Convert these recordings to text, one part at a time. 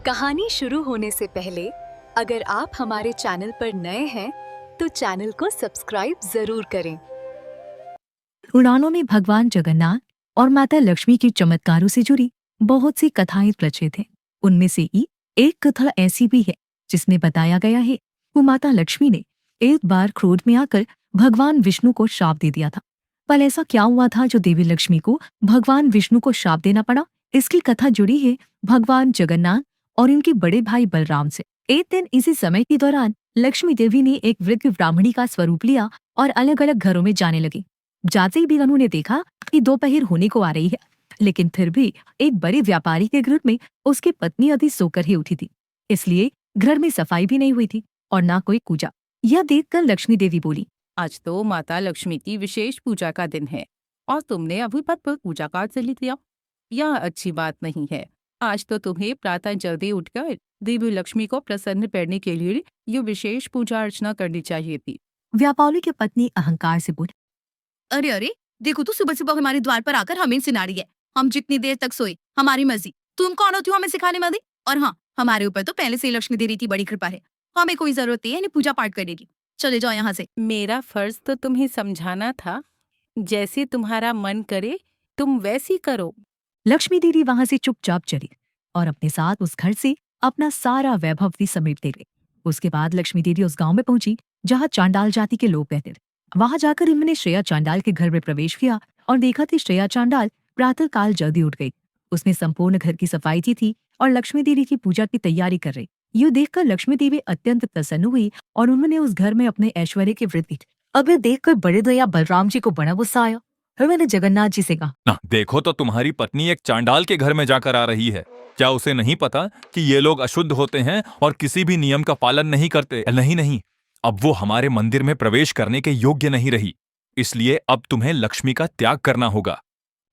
कहानी शुरू होने से पहले अगर आप हमारे चैनल पर नए हैं तो चैनल को सब्सक्राइब जरूर करें। पुराणों में भगवान जगन्नाथ और माता लक्ष्मी के चमत्कारों से जुड़ी बहुत सी कथाएं प्रचलित हैं। उनमें से ही एक कथा ऐसी भी है जिसमें बताया गया है कि माता लक्ष्मी ने एक बार क्रोध में आकर भगवान विष्णु को श्राप दे दिया था। पर ऐसा क्या हुआ था जो देवी लक्ष्मी को भगवान विष्णु को श्राप देना पड़ा? इसकी कथा जुड़ी है भगवान जगन्नाथ और इनके बड़े भाई बलराम से। एक दिन इसी समय के दौरान लक्ष्मी देवी ने एक वृद्ध ब्राह्मणी का स्वरूप लिया और अलग अलग घरों में जाने लगी। जाते ही भी उन्होंने देखा कि दोपहर होने को आ रही है, लेकिन फिर भी एक बड़े व्यापारी के घर में उसकी पत्नी अभी सोकर ही उठी थी, इसलिए घर में सफाई भी नहीं हुई थी और ना कोई पूजा। यह देखकर लक्ष्मी देवी बोली, आज तो माता लक्ष्मी की विशेष पूजा का दिन है और तुमने अभी पर पूजा कार्ड से लिख दिया। यह अच्छी बात नहीं है। आज तो तुम्हें प्रातः जल्दी उठकर देवी लक्ष्मी को प्रसन्न करने के लिए ये विशेष पूजा अर्चना करनी चाहिए थी। व्यापारी की पत्नी अहंकार से बोली, अरे अरे, देखो तो सुबह सुबह हमारे द्वार पर आकर हमें सुना रही है। हम जितनी देर तक सोए हमारी मर्जी, तुम कौन होती हो हमें सिखाने वाली? और हाँ, हमारे ऊपर तो पहले से ही लक्ष्मी देवी की बड़ी कृपा है, हमें कोई जरूरत नहीं है पूजा पाठ करने की। चले जाओ यहाँ से। मेरा फर्ज तो तुम्हें समझाना था। जैसे तुम्हारा मन करे तुम वैसी करो। लक्ष्मी देवी वहां से चुपचाप चली और अपने साथ उस घर से अपना सारा वैभव भी समेट ले गई। उसके बाद लक्ष्मी देवी उस गांव में पहुंची जहां चांडाल जाति के लोग रहते थे। वहां जाकर उन्होंने श्रेया चांडाल के घर में प्रवेश किया और देखा कि श्रेया चांडाल प्रातः काल जल्दी उठ गई। उसने संपूर्ण घर की सफाई की थी और लक्ष्मी देवी की पूजा की तैयारी कर रही। ये देखकर लक्ष्मी देवी अत्यंत प्रसन्न हुई और उन्होंने उस घर में अपने ऐश्वर्य की वृद्धि की। अब यह देखकर बड़े भैया बलराम जी को बड़ा गुस्सा आया। फिर मैंने जगन्नाथ जी से कहा, ना देखो तो तुम्हारी पत्नी एक चांडाल के घर में जाकर आ रही है। क्या उसे नहीं पता कि ये लोग अशुद्ध होते हैं और किसी भी नियम का पालन नहीं करते? नहीं, अब वो हमारे मंदिर में प्रवेश करने के योग्य नहीं रही, इसलिए अब तुम्हें लक्ष्मी का त्याग करना होगा।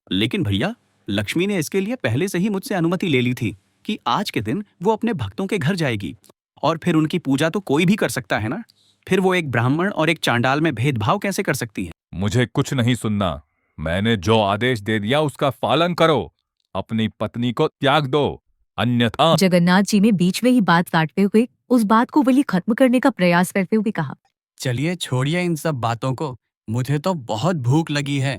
लेकिन भैया, लक्ष्मी ने इसके लिए पहले से ही मुझसे अनुमति ले ली थी कि आज के दिन वो अपने भक्तों के घर जाएगी और फिर उनकी पूजा तो कोई भी कर सकता है ना। फिर वो एक ब्राह्मण और एक चांडाल में भेदभाव कैसे कर सकती है? मुझे कुछ नहीं सुनना। मैंने जो आदेश दे दिया उसका पालन करो। अपनी पत्नी को त्याग दो, अन्यथा। जगन्नाथ जी ने बीच में ही बात काटते हुए उस बात को वही खत्म करने का प्रयास करते हुए कहा, चलिए छोड़िए इन सब बातों को, मुझे तो बहुत भूख लगी है।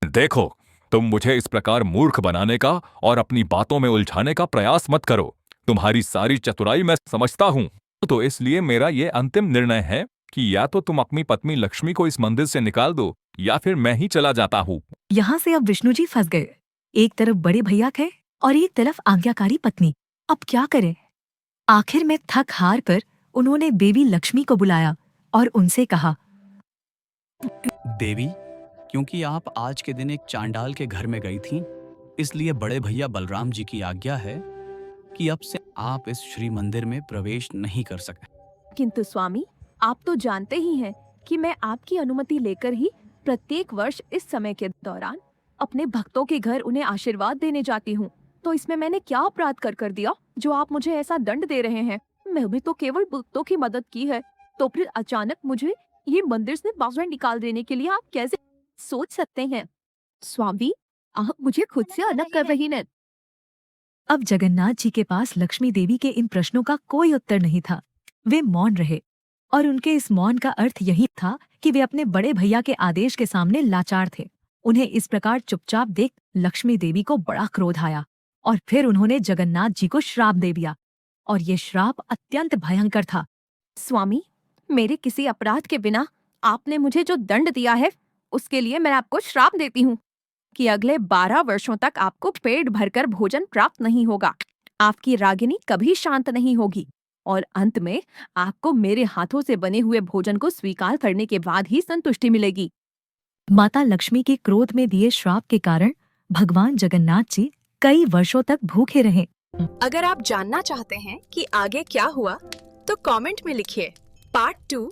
देखो, तुम मुझे इस प्रकार मूर्ख बनाने का और अपनी बातों में उलझाने का प्रयास मत करो। तुम्हारी सारी चतुराई मैं समझता हूँ, तो इसलिए मेरा ये अंतिम निर्णय है कि या तो तुम अपनी पत्नी लक्ष्मी को इस मंदिर से निकाल दो या फिर मैं ही चला जाता हूँ। यहाँ से अब विष्णु जी फंस गए। एक तरफ बड़े भैया थे और एक तरफ आज्ञाकारी पत्नी। अब क्या करें? आखिर में थक हार कर उन्होंने देवी लक्ष्मी को बुलाया और उनसे कहा, देवी, क्योंकि आप आज के दिन एक चांडाल के घर में गई थीं, इसलिए बड़े भैया बलराम जी की आज्ञा है कि अब से आप इस श्री मंदिर में प्रवेश नहीं कर सकते। किंतु स्वामी, आप तो जानते ही हैं कि मैं आपकी अनुमति लेकर ही प्रत्येक वर्ष इस समय के दौरान अपने भक्तों के घर उन्हें आशीर्वाद देने जाती हूँ। तो इसमें मैंने क्या अपराध कर दिया जो आप मुझे ऐसा दंड दे रहे हैं? मैं भी तो केवल भक्तों की मदद की है, तो फिर अचानक मुझे ये मंदिर से बाहर निकाल देने के लिए आप कैसे सोच सकते हैं? स्वामी, आप मुझे खुद से अलग कर रही हैं। अब जगन्नाथ जी के पास लक्ष्मी देवी के इन प्रश्नों का कोई उत्तर नहीं था। वे मौन रहे और उनके इस मौन का अर्थ यही था कि वे अपने बड़े भैया के आदेश के सामने लाचार थे। उन्हें इस प्रकार चुपचाप देख लक्ष्मी देवी को बड़ा क्रोध आया और फिर उन्होंने जगन्नाथ जी को श्राप दे दिया और ये श्राप अत्यंत भयंकर था। स्वामी, मेरे किसी अपराध के बिना आपने मुझे जो दंड दिया है उसके लिए मैं आपको श्राप देती हूँ कि अगले 12 वर्षों तक आपको पेट भरकर भोजन प्राप्त नहीं होगा। आपकी रागिनी कभी शांत नहीं होगी और अंत में आपको मेरे हाथों से बने हुए भोजन को स्वीकार करने के बाद ही संतुष्टि मिलेगी। माता लक्ष्मी के क्रोध में दिए श्राप के कारण भगवान जगन्नाथ जी कई वर्षों तक भूखे रहे। अगर आप जानना चाहते हैं कि आगे क्या हुआ तो कमेंट में लिखिए पार्ट 2